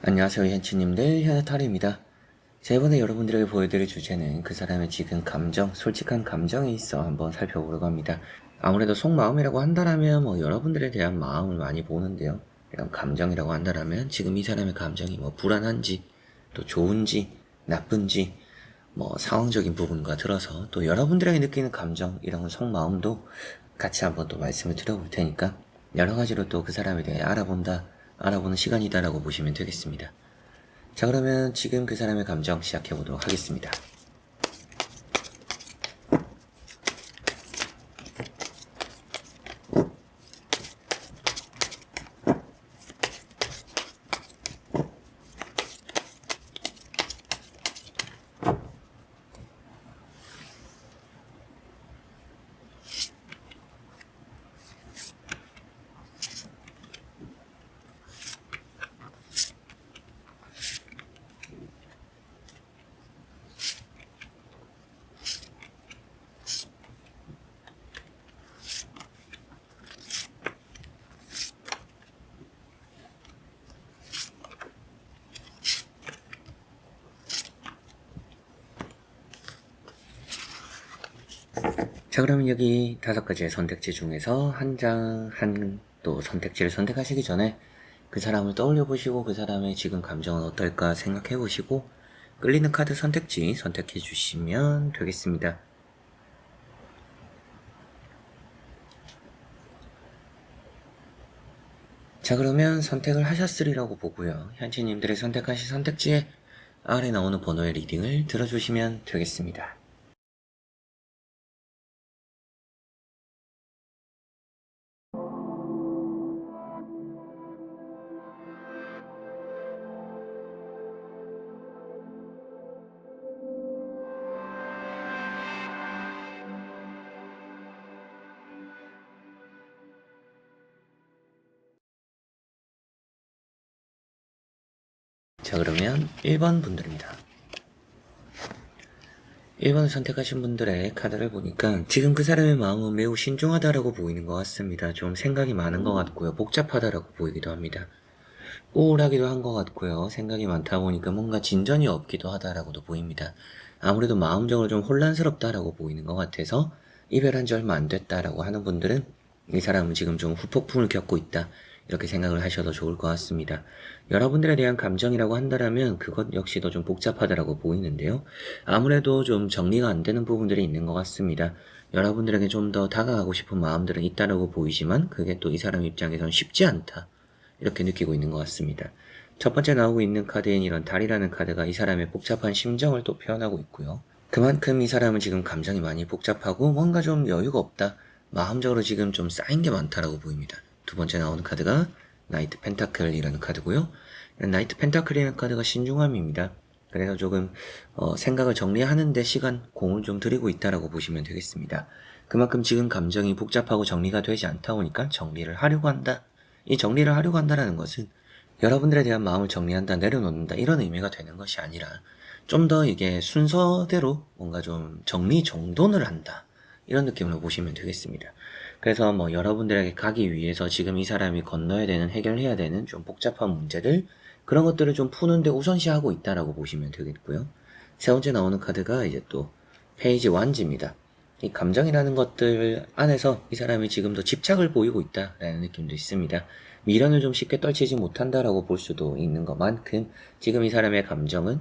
안녕하세요 현치님들 현아타르입니다. 자, 이번에 여러분들에게 보여드릴 주제는 그 사람의 지금 감정, 솔직한 감정에 있어 한번 살펴보려고 합니다. 아무래도 속마음이라고 한다라면 여러분들에 대한 마음을 많이 보는데요. 이런 감정이라고 한다라면 지금 이 사람의 감정이 불안한지 또 좋은지 나쁜지 상황적인 부분과 들어서 또 여러분들에게 느끼는 감정 이런 속마음도 같이 한번 또 말씀을 드려볼 테니까 여러 가지로 또 그 사람에 대해 알아보는 시간이다라고 보시면 되겠습니다. 자, 그러면 지금 그 사람의 감정 시작해 보도록 하겠습니다. 자, 그러면 여기 5가지의 선택지 중에서 또 선택지를 선택하시기 전에 그 사람을 떠올려 보시고 그 사람의 지금 감정은 어떨까 생각해 보시고 끌리는 카드 선택지 선택해 주시면 되겠습니다. 자, 그러면 선택을 하셨으리라고 보고요. 현지님들이 선택하신 선택지에 아래 나오는 번호의 리딩을 들어주시면 되겠습니다. 자, 그러면 1번 분들입니다. 1번을 선택하신 분들의 카드를 보니까 지금 그 사람의 마음은 매우 신중하다라고 보이는 것 같습니다. 좀 생각이 많은 것 같고요. 복잡하다라고 보이기도 합니다. 우울하기도 한 것 같고요. 생각이 많다 보니까 뭔가 진전이 없기도 하다라고도 보입니다. 아무래도 마음적으로 좀 혼란스럽다라고 보이는 것 같아서 이별한 지 얼마 안 됐다라고 하는 분들은 이 사람은 지금 좀 후폭풍을 겪고 있다. 이렇게 생각을 하셔도 좋을 것 같습니다. 여러분들에 대한 감정이라고 한다면 그것 역시도 좀 복잡하다라고 보이는데요. 아무래도 좀 정리가 안 되는 부분들이 있는 것 같습니다. 여러분들에게 좀 더 다가가고 싶은 마음들은 있다라고 보이지만 그게 또 이 사람 입장에선 쉽지 않다. 이렇게 느끼고 있는 것 같습니다. 첫 번째 나오고 있는 카드인 이런 달이라는 카드가 이 사람의 복잡한 심정을 또 표현하고 있고요. 그만큼 이 사람은 지금 감정이 많이 복잡하고 뭔가 좀 여유가 없다. 마음적으로 지금 좀 쌓인 게 많다라고 보입니다. 두 번째 나오는 카드가 나이트 펜타클이라는 카드고요. 나이트 펜타클이라는 카드가 신중함입니다. 그래서 조금 생각을 정리하는 데 공을 좀 들이고 있다라고 보시면 되겠습니다. 그만큼 지금 감정이 복잡하고 정리가 되지 않다 보니까 정리를 하려고 한다. 이 정리를 하려고 한다는 것은 여러분들에 대한 마음을 정리한다, 내려놓는다 이런 의미가 되는 것이 아니라 좀 더 이게 순서대로 뭔가 좀 정리 정돈을 한다 이런 느낌으로 보시면 되겠습니다. 그래서 여러분들에게 가기 위해서 지금 이 사람이 건너야 되는, 해결해야 되는 좀 복잡한 문제들 그런 것들을 좀 푸는데 우선시하고 있다라고 보시면 되겠고요. 세 번째 나오는 카드가 이제 또 페이지 완지입니다. 이 감정이라는 것들 안에서 이 사람이 지금도 집착을 보이고 있다라는 느낌도 있습니다. 미련을 좀 쉽게 떨치지 못한다라고 볼 수도 있는 것만큼 지금 이 사람의 감정은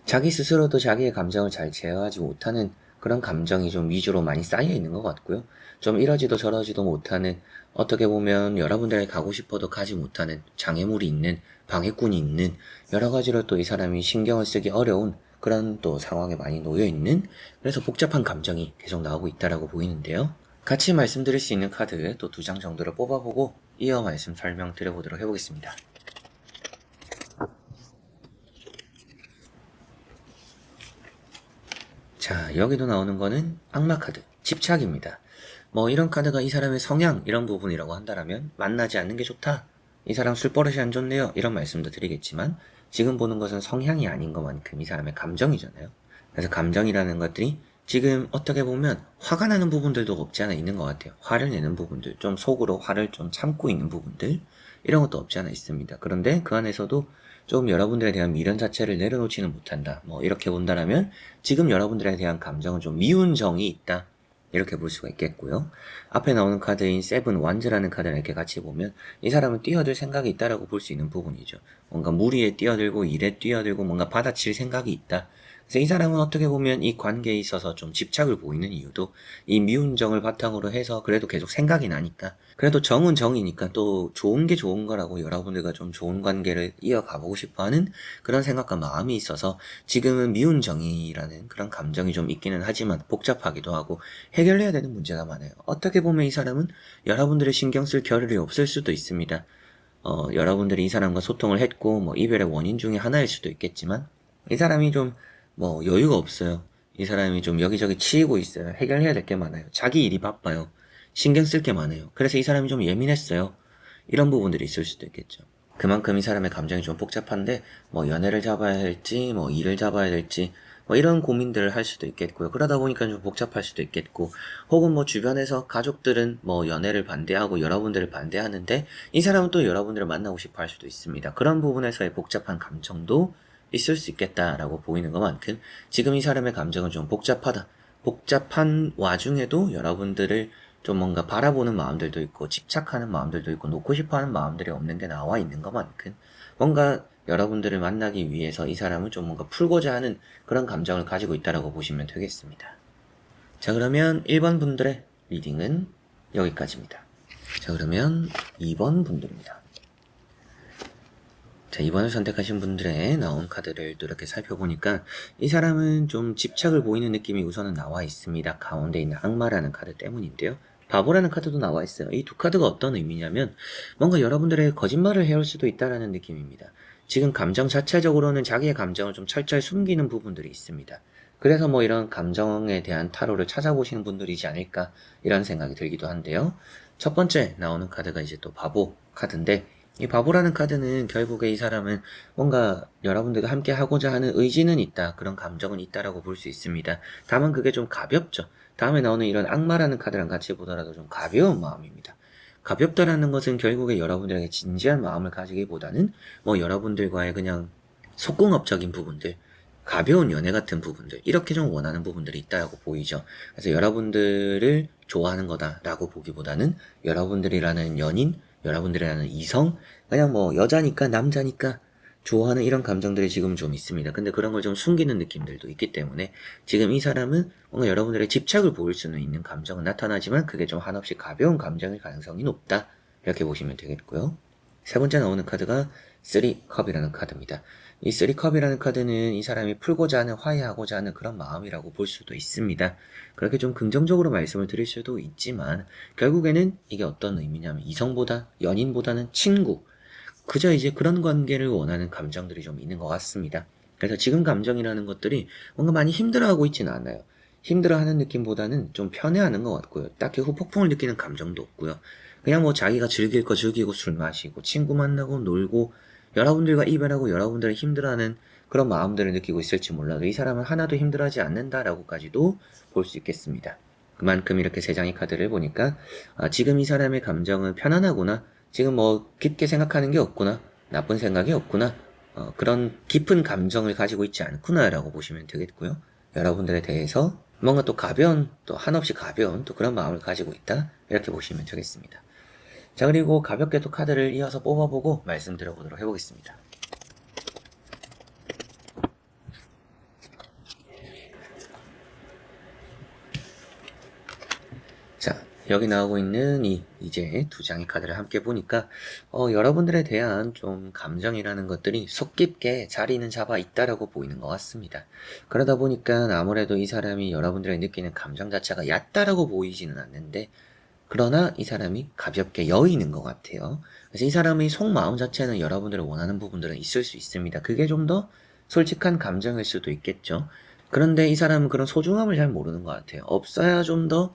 자기 스스로도 자기의 감정을 잘 제어하지 못하는 그런 감정이 좀 위주로 많이 쌓여 있는 것 같고요. 좀 이러지도 저러지도 못하는 어떻게 보면 여러분들에게 가고 싶어도 가지 못하는 장애물이 있는 방해꾼이 있는 여러 가지로 또 이 사람이 신경을 쓰기 어려운 그런 또 상황에 많이 놓여 있는 그래서 복잡한 감정이 계속 나오고 있다라고 보이는데요. 같이 말씀드릴 수 있는 카드 또 2장 정도를 뽑아보고 이어 말씀 설명드려보도록 해보겠습니다. 자, 여기도 나오는 거는 악마 카드, 집착입니다. 이런 카드가 이 사람의 성향, 이런 부분이라고 한다면 만나지 않는 게 좋다. 이 사람 술버릇이 안 좋네요. 이런 말씀도 드리겠지만 지금 보는 것은 성향이 아닌 것만큼 이 사람의 감정이잖아요. 그래서 감정이라는 것들이 지금 어떻게 보면 화가 나는 부분들도 없지 않아 있는 것 같아요. 화를 내는 부분들, 좀 속으로 화를 좀 참고 있는 부분들 이런 것도 없지 않아 있습니다. 그런데 그 안에서도 좀 여러분들에 대한 미련 자체를 내려놓지는 못한다. 뭐 이렇게 본다라면 지금 여러분들에 대한 감정은 좀 미운 정이 있다. 이렇게 볼 수가 있겠고요. 앞에 나오는 카드인 세븐 완즈라는 카드를 이렇게 같이 보면 이 사람은 뛰어들 생각이 있다라고 볼 수 있는 부분이죠. 뭔가 무리에 뛰어들고 일에 뛰어들고 뭔가 받아칠 생각이 있다. 그래서 이 사람은 어떻게 보면 이 관계에 있어서 좀 집착을 보이는 이유도 이 미운 정을 바탕으로 해서 그래도 계속 생각이 나니까, 그래도 정은 정이니까 또 좋은 게 좋은 거라고 여러분들과 좀 좋은 관계를 이어가보고 싶어하는 그런 생각과 마음이 있어서 지금은 미운 정이라는 그런 감정이 좀 있기는 하지만 복잡하기도 하고 해결해야 되는 문제가 많아요. 어떻게 보면 이 사람은 여러분들의 신경 쓸 겨를이 없을 수도 있습니다. 여러분들이 이 사람과 소통을 했고 뭐 이별의 원인 중에 하나일 수도 있겠지만 이 사람이 좀 뭐 여유가 없어요. 이 사람이 좀 여기저기 치이고 있어요. 해결해야 될 게 많아요. 자기 일이 바빠요. 신경 쓸 게 많아요. 그래서 이 사람이 좀 예민했어요. 이런 부분들이 있을 수도 있겠죠. 그만큼 이 사람의 감정이 좀 복잡한데 뭐 연애를 잡아야 할지 뭐 일을 잡아야 될지 뭐 이런 고민들을 할 수도 있겠고요. 그러다 보니까 좀 복잡할 수도 있겠고, 혹은 뭐 주변에서 가족들은 뭐 연애를 반대하고 여러분들을 반대하는데 이 사람은 또 여러분들을 만나고 싶어 할 수도 있습니다. 그런 부분에서의 복잡한 감정도 있을 수 있겠다라고 보이는 것만큼 지금 이 사람의 감정은 좀 복잡하다. 복잡한 와중에도 여러분들을 좀 뭔가 바라보는 마음들도 있고 집착하는 마음들도 있고 놓고 싶어하는 마음들이 없는 게 나와 있는 것만큼 뭔가 여러분들을 만나기 위해서 이 사람은 좀 뭔가 풀고자 하는 그런 감정을 가지고 있다라고 보시면 되겠습니다. 자, 그러면 1번 분들의 리딩은 여기까지입니다. 자, 그러면 2번 분들입니다. 자, 2번을 선택하신 분들의 나온 카드를 또 이렇게 살펴보니까 이 사람은 좀 집착을 보이는 느낌이 우선은 나와 있습니다. 가운데 있는 악마라는 카드 때문인데요. 바보라는 카드도 나와 있어요. 이 두 카드가 어떤 의미냐면 뭔가 여러분들의 거짓말을 해올 수도 있다라는 느낌입니다. 지금 감정 자체적으로는 자기의 감정을 좀 철저히 숨기는 부분들이 있습니다. 그래서 뭐 이런 감정에 대한 타로를 찾아보시는 분들이지 않을까 이런 생각이 들기도 한데요. 첫 번째 나오는 카드가 이제 또 바보 카드인데, 이 바보라는 카드는 결국에 이 사람은 뭔가 여러분들과 함께 하고자 하는 의지는 있다, 그런 감정은 있다라고 볼 수 있습니다. 다만 그게 좀 가볍죠. 다음에 나오는 이런 악마라는 카드랑 같이 보더라도 좀 가벼운 마음입니다. 가볍다라는 것은 결국에 여러분들에게 진지한 마음을 가지기보다는 뭐 여러분들과의 그냥 속궁합적인 부분들, 가벼운 연애 같은 부분들, 이렇게 좀 원하는 부분들이 있다고 보이죠. 그래서 여러분들을 좋아하는 거다라고 보기보다는 여러분들이라는 연인, 여러분들이라는 이성, 그냥 뭐 여자니까 남자니까 좋아하는 이런 감정들이 지금 좀 있습니다. 근데 그런 걸 좀 숨기는 느낌들도 있기 때문에 지금 이 사람은 뭔가 여러분들의 집착을 보일 수는 있는 감정은 나타나지만 그게 좀 한없이 가벼운 감정일 가능성이 높다, 이렇게 보시면 되겠고요. 세 번째 나오는 카드가 3컵이라는 카드입니다. 이 3컵이라는 카드는 이 사람이 풀고자 하는, 화해하고자 하는 그런 마음이라고 볼 수도 있습니다. 그렇게 좀 긍정적으로 말씀을 드릴 수도 있지만 결국에는 이게 어떤 의미냐면 이성보다, 연인보다는 친구, 그저 이제 그런 관계를 원하는 감정들이 좀 있는 것 같습니다. 그래서 지금 감정이라는 것들이 뭔가 많이 힘들어하고 있지는 않아요. 힘들어하는 느낌보다는 좀 편해하는 것 같고요. 딱히 후폭풍을 느끼는 감정도 없고요. 그냥 뭐 자기가 즐길 거 즐기고 술 마시고 친구 만나고 놀고 여러분들과 이별하고 여러분들을 힘들어하는 그런 마음들을 느끼고 있을지 몰라도 이 사람은 하나도 힘들어하지 않는다라고까지도 볼 수 있겠습니다. 그만큼 이렇게 세 장의 카드를 보니까 지금 이 사람의 감정은 편안하구나, 지금 뭐 깊게 생각하는 게 없구나, 나쁜 생각이 없구나, 그런 깊은 감정을 가지고 있지 않구나 라고 보시면 되겠고요. 여러분들에 대해서 뭔가 또 가벼운, 또 한없이 가벼운 또 그런 마음을 가지고 있다, 이렇게 보시면 되겠습니다. 자, 그리고 가볍게 또 카드를 이어서 뽑아보고 말씀드려보도록 해보겠습니다. 자, 여기 나오고 있는 이제 두 장의 카드를 함께 보니까 여러분들에 대한 좀 감정이라는 것들이 속 깊게 자리는 잡아 있다라고 보이는 것 같습니다. 그러다 보니까 아무래도 이 사람이 여러분들이 느끼는 감정 자체가 얕다라고 보이지는 않는데, 그러나 이 사람이 가볍게 여의는 것 같아요. 그래서 이 사람의 속마음 자체는 여러분들이 원하는 부분들은 있을 수 있습니다. 그게 좀 더 솔직한 감정일 수도 있겠죠. 그런데 이 사람은 그런 소중함을 잘 모르는 것 같아요. 없어야 좀 더,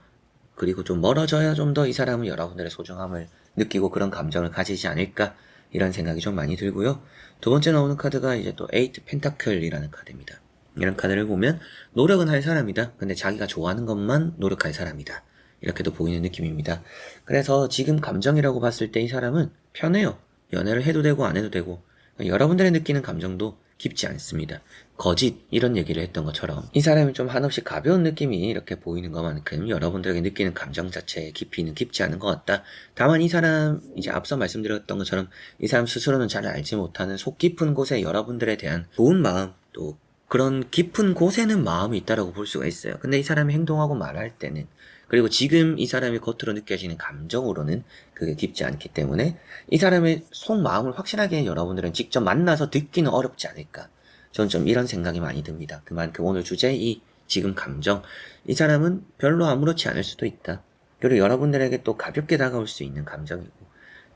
그리고 좀 멀어져야 좀 더 이 사람은 여러분들의 소중함을 느끼고 그런 감정을 가지지 않을까, 이런 생각이 좀 많이 들고요. 두 번째 나오는 카드가 이제 또 에이트 펜타클이라는 카드입니다. 이런 카드를 보면 노력은 할 사람이다, 근데 자기가 좋아하는 것만 노력할 사람이다, 이렇게도 보이는 느낌입니다. 그래서 지금 감정이라고 봤을 때 이 사람은 편해요. 연애를 해도 되고 안 해도 되고 여러분들의 느끼는 감정도 깊지 않습니다. 거짓 이런 얘기를 했던 것처럼 이 사람이 좀 한없이 가벼운 느낌이 이렇게 보이는 것만큼 여러분들에게 느끼는 감정 자체의 깊이는 깊지 않은 것 같다. 다만 이 사람 이제 앞서 말씀드렸던 것처럼 이 사람 스스로는 잘 알지 못하는 속 깊은 곳에 여러분들에 대한 좋은 마음 또 그런 깊은 곳에는 마음이 있다라고 볼 수가 있어요. 근데 이 사람이 행동하고 말할 때는 그리고 지금 이 사람이 겉으로 느껴지는 감정으로는 그게 깊지 않기 때문에 이 사람의 속마음을 확실하게 여러분들은 직접 만나서 듣기는 어렵지 않을까. 저는 좀 이런 생각이 많이 듭니다. 그만큼 오늘 주제 이 지금 감정 이 사람은 별로 아무렇지 않을 수도 있다. 그리고 여러분들에게 또 가볍게 다가올 수 있는 감정이고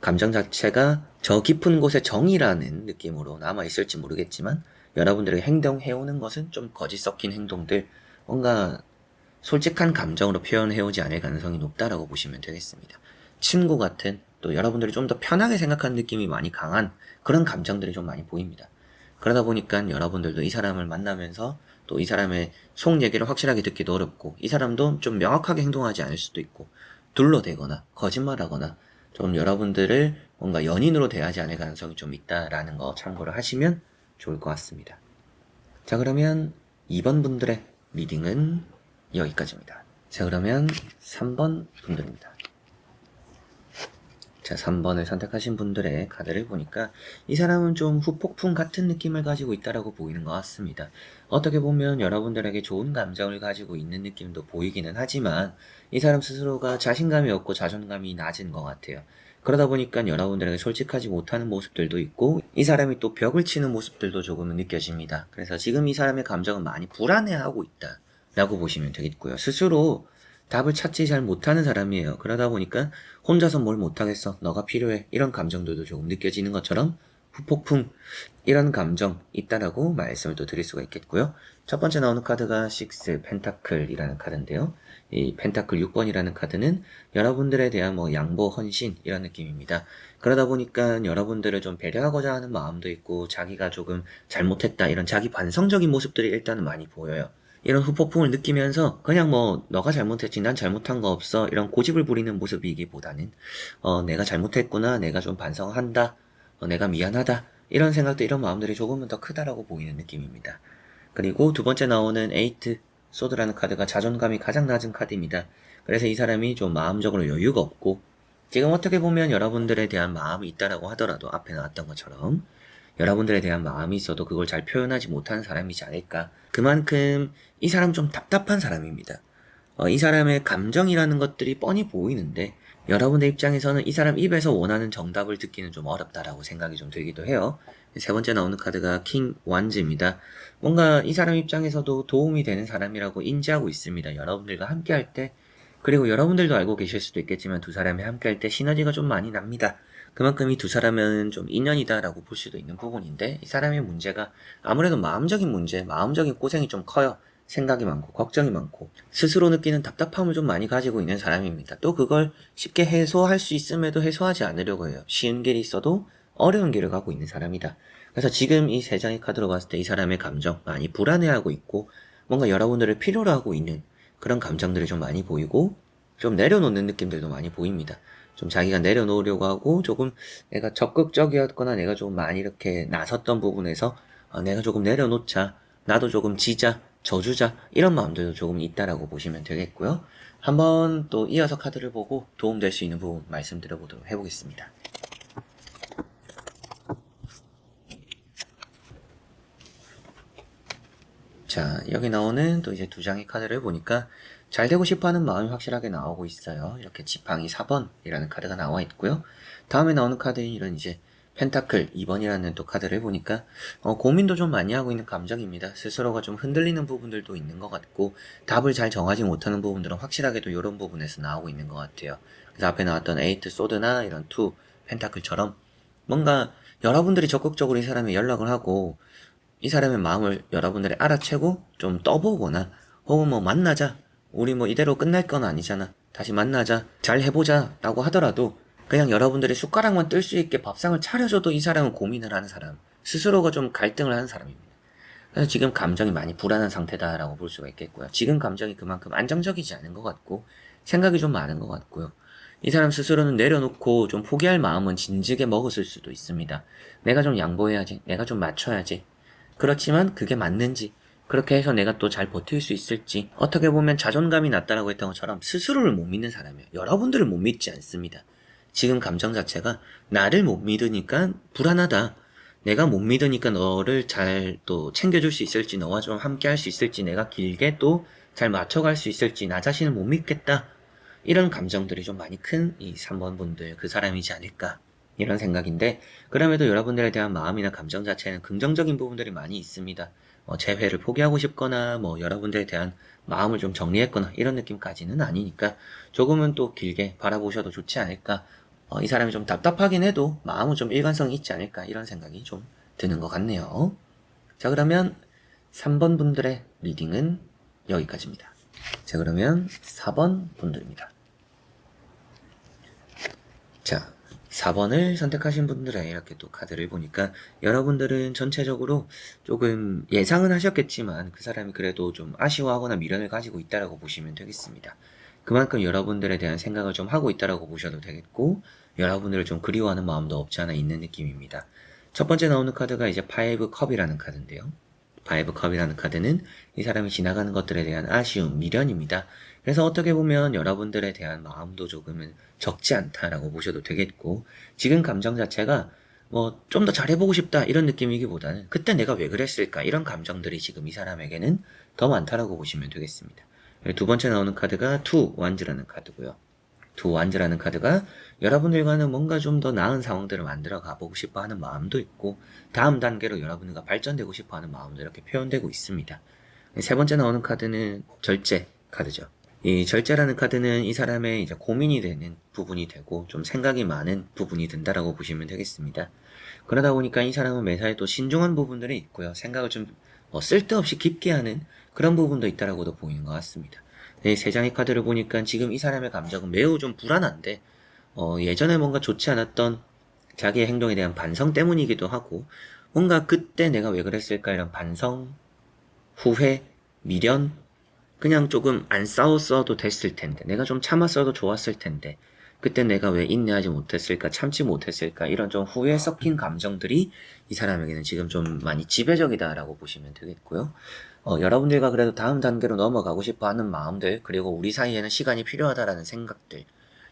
감정 자체가 저 깊은 곳에 정이라는 느낌으로 남아있을지 모르겠지만 여러분들에게 행동해오는 것은 좀 거짓 섞인 행동들 뭔가 솔직한 감정으로 표현해오지 않을 가능성이 높다라고 보시면 되겠습니다. 친구 같은 또 여러분들이 좀 더 편하게 생각하는 느낌이 많이 강한 그런 감정들이 좀 많이 보입니다. 그러다 보니까 여러분들도 이 사람을 만나면서 또 이 사람의 속 얘기를 확실하게 듣기도 어렵고 이 사람도 좀 명확하게 행동하지 않을 수도 있고 둘러대거나 거짓말하거나 좀 여러분들을 뭔가 연인으로 대하지 않을 가능성이 좀 있다라는 거 참고를 하시면 좋을 것 같습니다. 자, 그러면 2번 분들의 리딩은 여기까지입니다. 자, 그러면 3번 분들입니다. 자, 3번을 선택하신 분들의 카드를 보니까 이 사람은 좀 후폭풍 같은 느낌을 가지고 있다라고 보이는 것 같습니다. 어떻게 보면 여러분들에게 좋은 감정을 가지고 있는 느낌도 보이기는 하지만 이 사람 스스로가 자신감이 없고 자존감이 낮은 것 같아요. 그러다 보니까 여러분들에게 솔직하지 못하는 모습들도 있고 이 사람이 또 벽을 치는 모습들도 조금은 느껴집니다. 그래서 지금 이 사람의 감정은 많이 불안해하고 있다 라고 보시면 되겠고요. 스스로 답을 찾지 잘 못하는 사람이에요. 그러다 보니까 혼자서 뭘 못하겠어. 너가 필요해. 이런 감정들도 조금 느껴지는 것처럼 후폭풍 이런 감정 있다라고 말씀을 또 드릴 수가 있겠고요. 첫 번째 나오는 카드가 6 펜타클이라는 카드인데요. 이 펜타클 6번이라는 카드는 여러분들에 대한 뭐 양보, 헌신 이런 느낌입니다. 그러다 보니까 여러분들을 좀 배려하고자 하는 마음도 있고 자기가 조금 잘못했다 이런 자기 반성적인 모습들이 일단은 많이 보여요. 이런 후폭풍을 느끼면서 그냥 뭐 너가 잘못했지 난 잘못한 거 없어 이런 고집을 부리는 모습이기보다는 내가 잘못했구나 내가 좀 반성한다 내가 미안하다 이런 생각도 이런 마음들이 조금은 더 크다라고 보이는 느낌입니다. 그리고 두 번째 나오는 에이트 소드라는 카드가 자존감이 가장 낮은 카드입니다. 그래서 이 사람이 좀 마음적으로 여유가 없고 지금 어떻게 보면 여러분들에 대한 마음이 있다라고 하더라도 앞에 나왔던 것처럼 여러분들에 대한 마음이 있어도 그걸 잘 표현하지 못하는 사람이지 않을까. 그만큼 이 사람 좀 답답한 사람입니다. 이 사람의 감정이라는 것들이 뻔히 보이는데 여러분의 입장에서는 이 사람 입에서 원하는 정답을 듣기는 좀 어렵다라고 생각이 좀 들기도 해요. 세 번째 나오는 카드가 킹 완즈입니다. 뭔가 이 사람 입장에서도 도움이 되는 사람이라고 인지하고 있습니다. 여러분들과 함께 할 때, 그리고 여러분들도 알고 계실 수도 있겠지만 두 사람이 함께 할 때 시너지가 좀 많이 납니다. 그만큼 이 두 사람은 좀 인연이다라고 볼 수도 있는 부분인데 이 사람의 문제가 아무래도 마음적인 문제, 마음적인 고생이 좀 커요. 생각이 많고 걱정이 많고 스스로 느끼는 답답함을 좀 많이 가지고 있는 사람입니다. 또 그걸 쉽게 해소할 수 있음에도 해소하지 않으려고 해요. 쉬운 길이 있어도 어려운 길을 가고 있는 사람이다. 그래서 지금 이 세 장의 카드로 봤을 때 이 사람의 감정 많이 불안해하고 있고 뭔가 여러분들을 필요로 하고 있는 그런 감정들이 좀 많이 보이고 좀 내려놓는 느낌들도 많이 보입니다. 좀 자기가 내려놓으려고 하고 조금 내가 적극적이었거나 내가 좀 많이 이렇게 나섰던 부분에서 내가 조금 내려놓자 나도 조금 지자 져주자 이런 마음들도 조금 있다라고 보시면 되겠고요. 한번 또 이어서 카드를 보고 도움될 수 있는 부분 말씀드려보도록 해보겠습니다. 자, 여기 나오는 또 이제 두 장의 카드를 보니까 잘 되고 싶어하는 마음이 확실하게 나오고 있어요. 이렇게 지팡이 4번이라는 카드가 나와 있고요. 다음에 나오는 카드인 이런 이제 펜타클 2번이라는 또 카드를 보니까 고민도 좀 많이 하고 있는 감정입니다. 스스로가 좀 흔들리는 부분들도 있는 것 같고 답을 잘 정하지 못하는 부분들은 확실하게도 이런 부분에서 나오고 있는 것 같아요. 그래서 앞에 나왔던 에이트 소드나 이런 투 펜타클처럼 뭔가 여러분들이 적극적으로 이 사람에 연락을 하고 이 사람의 마음을 여러분들이 알아채고 좀 떠보거나 혹은 뭐 만나자 우리 뭐 이대로 끝날 건 아니잖아 다시 만나자 잘 해보자 라고 하더라도 그냥 여러분들이 숟가락만 뜰 수 있게 밥상을 차려줘도 이 사람은 고민을 하는 사람 스스로가 좀 갈등을 하는 사람입니다. 그래서 지금 감정이 많이 불안한 상태다라고 볼 수가 있겠고요. 지금 감정이 그만큼 안정적이지 않은 것 같고 생각이 좀 많은 것 같고요. 이 사람 스스로는 내려놓고 좀 포기할 마음은 진즉에 먹었을 수도 있습니다. 내가 좀 양보해야지. 내가 좀 맞춰야지. 그렇지만 그게 맞는지, 그렇게 해서 내가 또 잘 버틸 수 있을지, 어떻게 보면 자존감이 낮다라고 했던 것처럼 스스로를 못 믿는 사람이에요. 여러분들을 못 믿지 않습니다. 지금 감정 자체가 나를 못 믿으니까 불안하다. 내가 못 믿으니까 너를 잘 또 챙겨줄 수 있을지, 너와 좀 함께 할 수 있을지, 내가 길게 또 잘 맞춰갈 수 있을지, 나 자신을 못 믿겠다. 이런 감정들이 좀 많이 큰 이 3번 분들, 그 사람이지 않을까. 이런 생각인데, 그럼에도 여러분들에 대한 마음이나 감정 자체는 긍정적인 부분들이 많이 있습니다. 재회를 포기하고 싶거나, 여러분들에 대한 마음을 좀 정리했거나, 이런 느낌까지는 아니니까, 조금은 또 길게 바라보셔도 좋지 않을까. 이 사람이 좀 답답하긴 해도, 마음은 좀 일관성이 있지 않을까, 이런 생각이 좀 드는 것 같네요. 자, 그러면 3번 분들의 리딩은 여기까지입니다. 자, 그러면 4번 분들입니다. 자, 4번을 선택하신 분들의 이렇게 또 카드를 보니까 여러분들은 전체적으로 조금 예상은 하셨겠지만 그 사람이 그래도 좀 아쉬워하거나 미련을 가지고 있다라고 보시면 되겠습니다. 그만큼 여러분들에 대한 생각을 좀 하고 있다라고 보셔도 되겠고, 여러분들을 좀 그리워하는 마음도 없지 않아 있는 느낌입니다. 첫 번째 나오는 카드가 이제 파이브 컵이라는 카드인데요. 파이브 컵이라는 카드는 이 사람이 지나가는 것들에 대한 아쉬움, 미련입니다. 그래서 어떻게 보면 여러분들에 대한 마음도 조금은 적지 않다라고 보셔도 되겠고, 지금 감정 자체가 좀 더 잘해보고 싶다 이런 느낌이기보다는 그때 내가 왜 그랬을까 이런 감정들이 지금 이 사람에게는 더 많다라고 보시면 되겠습니다. 두 번째 나오는 카드가 투 완즈라는 카드고요. 두 완즈라는 카드가 여러분들과는 뭔가 좀 더 나은 상황들을 만들어 가보고 싶어 하는 마음도 있고, 다음 단계로 여러분들과 발전되고 싶어 하는 마음도 이렇게 표현되고 있습니다. 세 번째 나오는 카드는 절제 카드죠. 이 절제라는 카드는 이 사람의 이제 고민이 되는 부분이 되고 좀 생각이 많은 부분이 된다라고 보시면 되겠습니다. 그러다 보니까 이 사람은 매사에 또 신중한 부분들이 있고요. 생각을 좀 쓸데없이 깊게 하는 그런 부분도 있다라고도 보이는 것 같습니다. 네, 세 장의 카드를 보니까 지금 이 사람의 감정은 매우 좀 불안한데, 예전에 뭔가 좋지 않았던 자기의 행동에 대한 반성 때문이기도 하고, 뭔가 그때 내가 왜 그랬을까 이런 반성, 후회, 미련, 그냥 조금 안 싸웠어도 됐을 텐데, 내가 좀 참았어도 좋았을 텐데, 그때 내가 왜 인내하지 못했을까, 참지 못했을까, 이런 좀 후회 섞인 감정들이 이 사람에게는 지금 좀 많이 지배적이다라고 보시면 되겠고요. 여러분들과 그래도 다음 단계로 넘어가고 싶어 하는 마음들, 그리고 우리 사이에는 시간이 필요하다라는 생각들,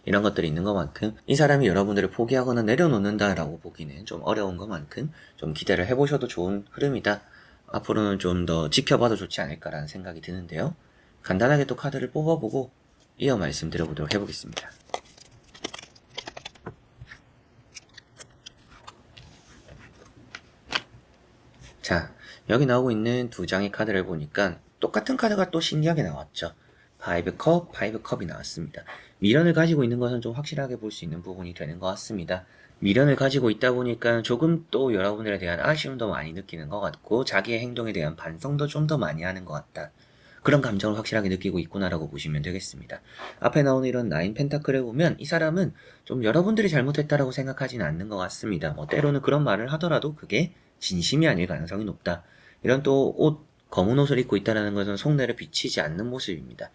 이런 것들이 있는 것만큼 이 사람이 여러분들을 포기하거나 내려놓는다라고 보기는 좀 어려운 것만큼 좀 기대를 해보셔도 좋은 흐름이다. 앞으로는 좀 더 지켜봐도 좋지 않을까라는 생각이 드는데요. 간단하게 또 카드를 뽑아보고 이어 말씀드려보도록 해보겠습니다. 자, 여기 나오고 있는 두 장의 카드를 보니까 똑같은 카드가 또 신기하게 나왔죠. 파이브 컵이 나왔습니다. 미련을 가지고 있는 것은 좀 확실하게 볼 수 있는 부분이 되는 것 같습니다. 미련을 가지고 있다 보니까 조금 또 여러분들에 대한 아쉬움도 많이 느끼는 것 같고, 자기의 행동에 대한 반성도 좀 더 많이 하는 것 같다. 그런 감정을 확실하게 느끼고 있구나라고 보시면 되겠습니다. 앞에 나오는 이런 나인 펜타클을 보면 이 사람은 좀 여러분들이 잘못했다라고 생각하지는 않는 것 같습니다. 때로는 그런 말을 하더라도 그게 진심이 아닐 가능성이 높다. 이런 또 검은 옷을 입고 있다는 것은 속내를 비치지 않는 모습입니다.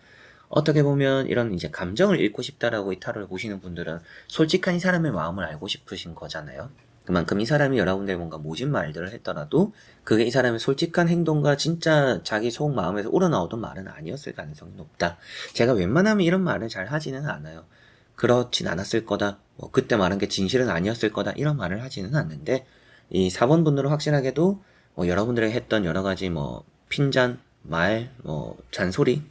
어떻게 보면 이런 이제 감정을 읽고 싶다라고 이 타로를 보시는 분들은 솔직한 이 사람의 마음을 알고 싶으신 거잖아요. 그만큼 이 사람이 여러분들 뭔가 모진 말들을 했더라도 그게 이 사람의 솔직한 행동과 진짜 자기 속 마음에서 우러나오던 말은 아니었을 가능성이 높다. 제가 웬만하면 이런 말을 잘 하지는 않아요. 그렇진 않았을 거다. 그때 말한 게 진실은 아니었을 거다. 이런 말을 하지는 않는데, 이 4번 분들은 확실하게도 여러분들이 했던 여러 가지 핀잔, 말, 잔소리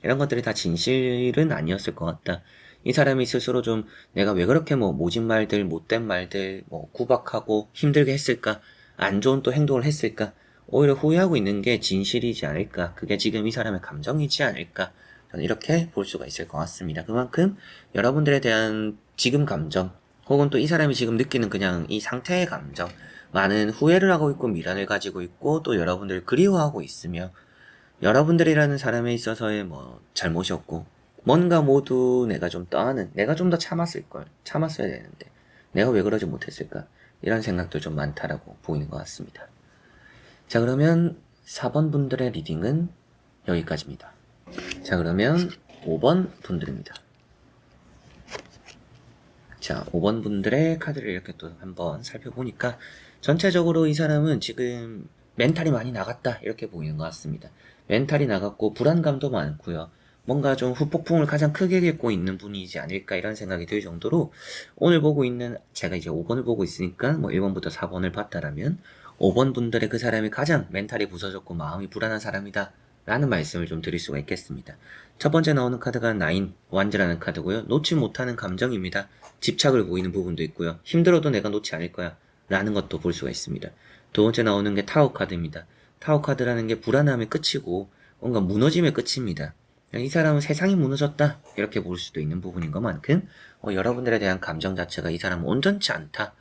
이런 것들이 다 진실은 아니었을 것 같다. 이 사람이 스스로 좀 내가 왜 그렇게 모진 말들, 못된 말들, 구박하고 힘들게 했을까? 안 좋은 또 행동을 했을까? 오히려 후회하고 있는 게 진실이지 않을까? 그게 지금 이 사람의 감정이지 않을까? 저는 이렇게 볼 수가 있을 것 같습니다. 그만큼 여러분들에 대한 지금 감정, 혹은 또 이 사람이 지금 느끼는 그냥 이 상태의 감정, 많은 후회를 하고 있고 미련을 가지고 있고 또 여러분들을 그리워하고 있으며, 여러분들이라는 사람에 있어서의 잘못이었고, 뭔가 모두 내가 좀 떠하는, 내가 좀 더 참았어야 되는데 내가 왜 그러지 못했을까, 이런 생각도 좀 많다라고 보이는 것 같습니다. 자, 그러면 4번 분들의 리딩은 여기까지입니다. 자, 그러면 5번 분들입니다. 자, 5번 분들의 카드를 이렇게 또 한번 살펴보니까 전체적으로 이 사람은 지금 멘탈이 많이 나갔다 이렇게 보이는 것 같습니다. 멘탈이 나갔고 불안감도 많고요. 뭔가 좀 후폭풍을 가장 크게 겪고 있는 분이지 않을까 이런 생각이 들 정도로 오늘 보고 있는 제가 이제 5번을 보고 있으니까 뭐 1번부터 4번을 봤다라면 5번 분들의 그 사람이 가장 멘탈이 부서졌고 마음이 불안한 사람이다 라는 말씀을 좀 드릴 수가 있겠습니다. 첫 번째 나오는 카드가 나인 완즈라는 카드고요. 놓지 못하는 감정입니다. 집착을 보이는 부분도 있고요. 힘들어도 내가 놓지 않을 거야 라는 것도 볼 수가 있습니다. 두 번째 나오는 게 타워 카드입니다. 타워 카드라는 게 불안함의 끝이고 뭔가 무너짐의 끝입니다. 이 사람은 세상이 무너졌다 이렇게 볼 수도 있는 부분인 것만큼 여러분들에 대한 감정 자체가 이 사람은 온전치 않다.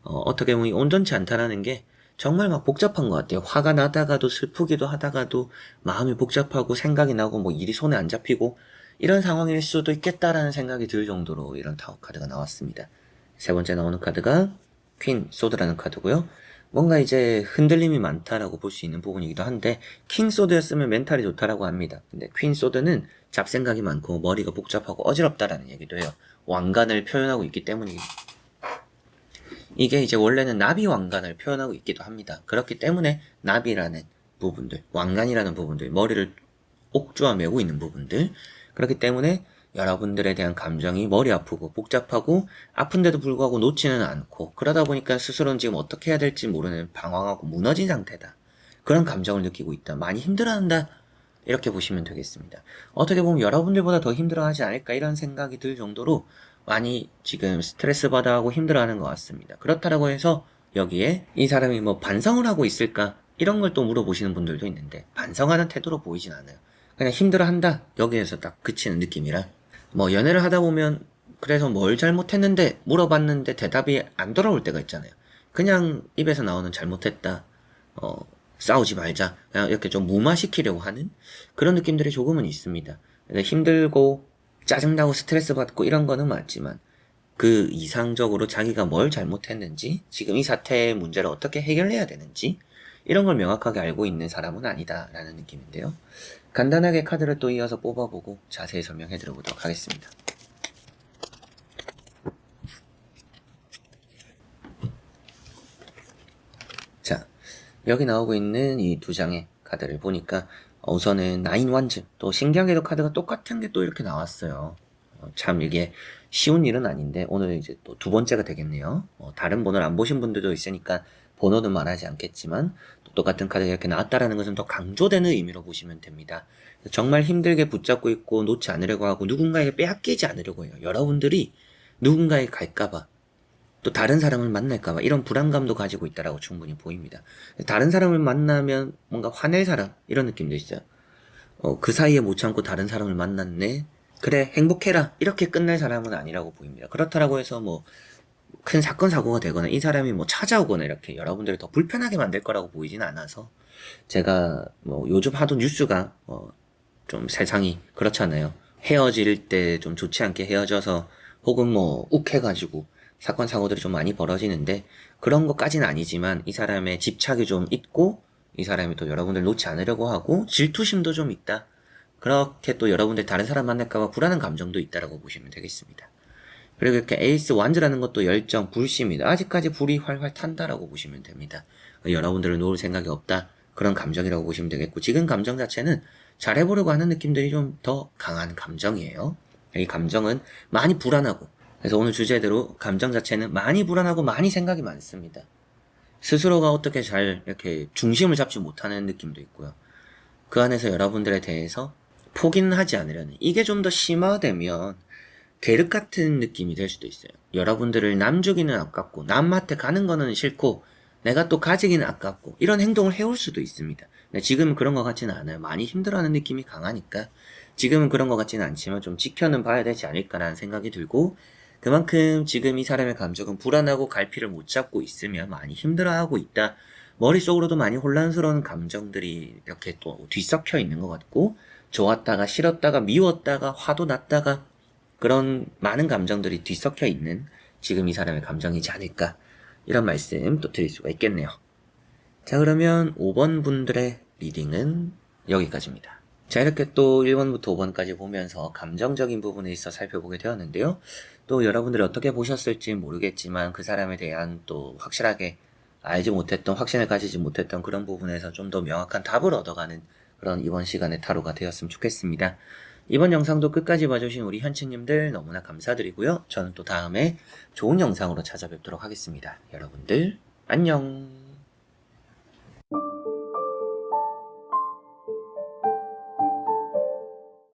어떻게 보면 온전치 않다라는 게 정말 막 복잡한 것 같아요. 화가 나다가도 슬프기도 하다가도 마음이 복잡하고 생각이 나고 뭐 일이 손에 안 잡히고 이런 상황일 수도 있겠다라는 생각이 들 정도로 이런 타워 카드가 나왔습니다. 세 번째 나오는 카드가 퀸 소드라는 카드고요. 뭔가 이제 흔들림이 많다라고 볼 수 있는 부분이기도 한데 킹 소드였으면 멘탈이 좋다라고 합니다. 근데 퀸 소드는 잡생각이 많고 머리가 복잡하고 어지럽다라는 얘기도 해요. 왕관을 표현하고 있기 때문입니다. 이게 이제 원래는 나비 왕관을 표현하고 있기도 합니다. 그렇기 때문에 나비라는 부분들, 왕관이라는 부분들, 머리를 옥주와 메고 있는 부분들, 그렇기 때문에 여러분들에 대한 감정이 머리 아프고 복잡하고 아픈데도 불구하고 놓지는 않고 그러다 보니까 스스로는 지금 어떻게 해야 될지 모르는 방황하고 무너진 상태다. 그런 감정을 느끼고 있다. 많이 힘들어한다. 이렇게 보시면 되겠습니다. 어떻게 보면 여러분들보다 더 힘들어하지 않을까 이런 생각이 들 정도로 많이 지금 스트레스 받아하고 힘들어하는 것 같습니다. 그렇다고 해서 여기에 이 사람이 뭐 반성을 하고 있을까 이런 걸 또 물어보시는 분들도 있는데 반성하는 태도로 보이진 않아요. 그냥 힘들어한다 여기에서 딱 그치는 느낌이라 뭐 연애를 하다 보면 그래서 뭘 잘못했는데 물어봤는데 대답이 안 돌아올 때가 있잖아요. 그냥 입에서 나오는 잘못했다 싸우지 말자 그냥 이렇게 좀 무마시키려고 하는 그런 느낌들이 조금은 있습니다. 힘들고 짜증나고 스트레스 받고 이런 거는 맞지만 그 이상적으로 자기가 뭘 잘못했는지 지금 이 사태의 문제를 어떻게 해결해야 되는지 이런 걸 명확하게 알고 있는 사람은 아니다 라는 느낌인데요. 간단하게 카드를 또 이어서 뽑아보고 자세히 설명해 드려보도록 하겠습니다. 자, 여기 나오고 있는 이 두 장의 카드를 보니까 우선은 나인 완즈 또 신기하게도 카드가 똑같은 게 또 이렇게 나왔어요. 참 이게 쉬운 일은 아닌데 오늘 이제 또 두 번째가 되겠네요. 다른 번호를 안 보신 분들도 있으니까 번호는 말하지 않겠지만 또 똑같은 카드가 이렇게 나왔다라는 것은 더 강조되는 의미로 보시면 됩니다. 정말 힘들게 붙잡고 있고 놓지 않으려고 하고 누군가에게 빼앗기지 않으려고 해요. 여러분들이 누군가에게 갈까봐 또 다른 사람을 만날까봐 이런 불안감도 가지고 있다라고 충분히 보입니다. 다른 사람을 만나면 뭔가 화낼 사람 이런 느낌도 있어요. 그 사이에 못 참고 다른 사람을 만났네. 그래 행복해라 이렇게 끝날 사람은 아니라고 보입니다. 그렇다라고 해서 뭐 큰 사건 사고가 되거나 이 사람이 뭐 찾아오거나 이렇게 여러분들을 더 불편하게 만들 거라고 보이진 않아서 제가 뭐 요즘 하도 뉴스가 좀 세상이 그렇잖아요. 헤어질 때 좀 좋지 않게 헤어져서 혹은 뭐 욱해가지고 사건 사고들이 좀 많이 벌어지는데 그런 것까지는 아니지만 이 사람의 집착이 좀 있고 이 사람이 또 여러분들 놓지 않으려고 하고 질투심도 좀 있다. 그렇게 또 여러분들 다른 사람 만날까봐 불안한 감정도 있다라고 보시면 되겠습니다. 그리고 이렇게 에이스 완즈라는 것도 열정, 불씨입니다. 아직까지 불이 활활 탄다라고 보시면 됩니다. 여러분들을 놓을 생각이 없다. 그런 감정이라고 보시면 되겠고 지금 감정 자체는 잘해보려고 하는 느낌들이 좀 더 강한 감정이에요. 이 감정은 많이 불안하고 그래서 오늘 주제대로 감정 자체는 많이 불안하고 많이 생각이 많습니다. 스스로가 어떻게 잘 이렇게 중심을 잡지 못하는 느낌도 있고요. 그 안에서 여러분들에 대해서 포기는 하지 않으려는 이게 좀 더 심화되면 계륵 같은 느낌이 될 수도 있어요. 여러분들을 남 주기는 아깝고 남한테 가는 거는 싫고 내가 또 가지기는 아깝고 이런 행동을 해올 수도 있습니다. 근데 지금은 그런 것 같지는 않아요. 많이 힘들어하는 느낌이 강하니까 지금은 그런 것 같지는 않지만 좀 지켜는 봐야 되지 않을까라는 생각이 들고 그만큼 지금 이 사람의 감정은 불안하고 갈피를 못 잡고 있으면 많이 힘들어하고 있다. 머릿속으로도 많이 혼란스러운 감정들이 이렇게 또 뒤섞여 있는 것 같고 좋았다가 싫었다가 미웠다가 화도 났다가 그런 많은 감정들이 뒤섞여 있는 지금 이 사람의 감정이지 않을까 이런 말씀 또 드릴 수가 있겠네요. 자 그러면 5번 분들의 리딩은 여기까지입니다. 자, 이렇게 또 1번부터 5번까지 보면서 감정적인 부분에 있어 살펴보게 되었는데요. 또 여러분들이 어떻게 보셨을지 모르겠지만 그 사람에 대한 또 확실하게 알지 못했던, 확신을 가지지 못했던 그런 부분에서 좀 더 명확한 답을 얻어가는 그런 이번 시간의 타로가 되었으면 좋겠습니다. 이번 영상도 끝까지 봐주신 우리 현치님들 너무나 감사드리고요. 저는 또 다음에 좋은 영상으로 찾아뵙도록 하겠습니다. 여러분들 안녕.